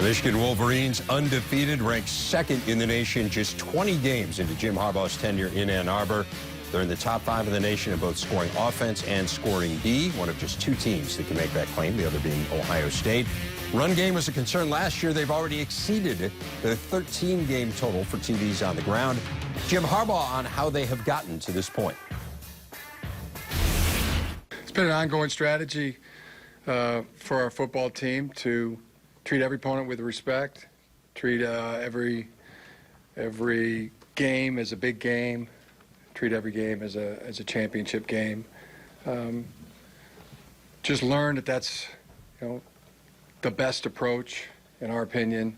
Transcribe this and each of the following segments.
Michigan Wolverines undefeated, ranked second in the nation, just 20 games into Jim Harbaugh's tenure in Ann Arbor. They're in the top 5 of the nation in both scoring offense and scoring D, one of just 2 teams that can make that claim, the other being Ohio State. Run game was a concern last year. They've already exceeded the 13-game total for TDs on the ground. Jim Harbaugh on how they have gotten to this point. It's been an ongoing strategy for our football team to treat every opponent with respect, treat every game as a big game, treat every game as a championship game. Just learn that that's the best approach in our opinion.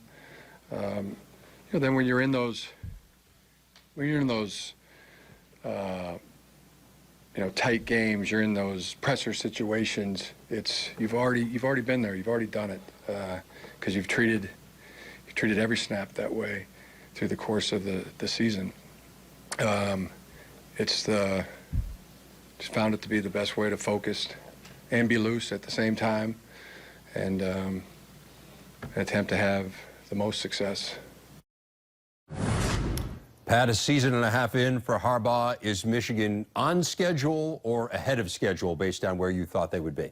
Then when you're in those tight games, you're in those pressure situations, you've already been there, you've already done it, because you've treated every snap that way through the course of the season. Just found it to be the best way to focus and be loose at the same time, and attempt to have the most success. Pat, a season and a half in for Harbaugh. Is Michigan on schedule or ahead of schedule based on where you thought they would be?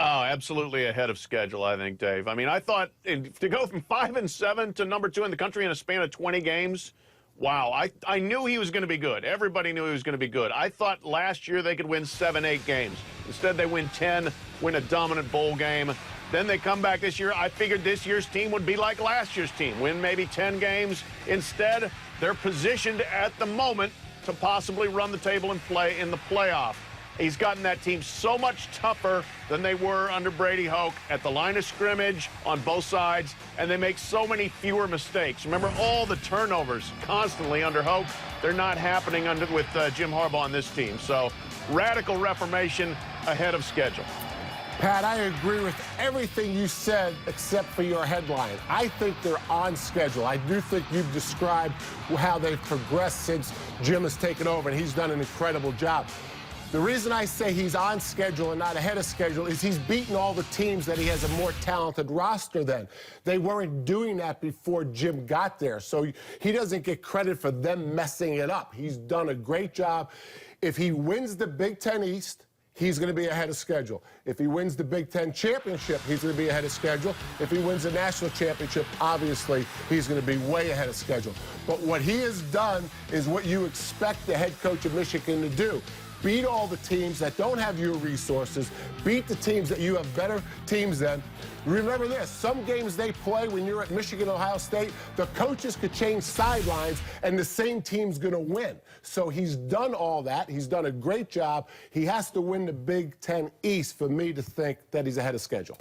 Oh, absolutely ahead of schedule, I think, Dave. I mean, I thought to go from 5-7 to #2 in the country in a span of 20 games, wow, I knew he was going to be good. Everybody knew he was going to be good. I thought last year they could win 7-8 games. Instead, they win 10, win a dominant bowl game. Then they come back this year. I figured this year's team would be like last year's team, win maybe 10 games. Instead, they're positioned at the moment to possibly run the table and play in the playoff. He's gotten that team so much tougher than they were under Brady Hoke at the line of scrimmage on both sides, and they make so many fewer mistakes. Remember all the turnovers constantly under Hoke? They're not happening with Jim Harbaugh on this team. So radical reformation ahead of schedule. Pat, I agree with everything you said except for your headline. I think they're on schedule. I do think you've described how they've progressed since Jim has taken over, and he's done an incredible job. The reason I say he's on schedule and not ahead of schedule is he's beaten all the teams that he has a more talented roster than. They weren't doing that before Jim got there, so he doesn't get credit for them messing it up. He's done a great job. If he wins the Big Ten East, he's going to be ahead of schedule. If he wins the Big Ten championship, he's going to be ahead of schedule. If he wins the national championship, obviously, he's going to be way ahead of schedule. But what he has done is what you expect the head coach of Michigan to do. Beat all the teams that don't have your resources. Beat the teams that you have better teams than. Remember this, some games they play when you're at Michigan, Ohio State, the coaches could change sidelines and the same team's going to win. So he's done all that. He's done a great job. He has to win the Big Ten East for me to think that he's ahead of schedule.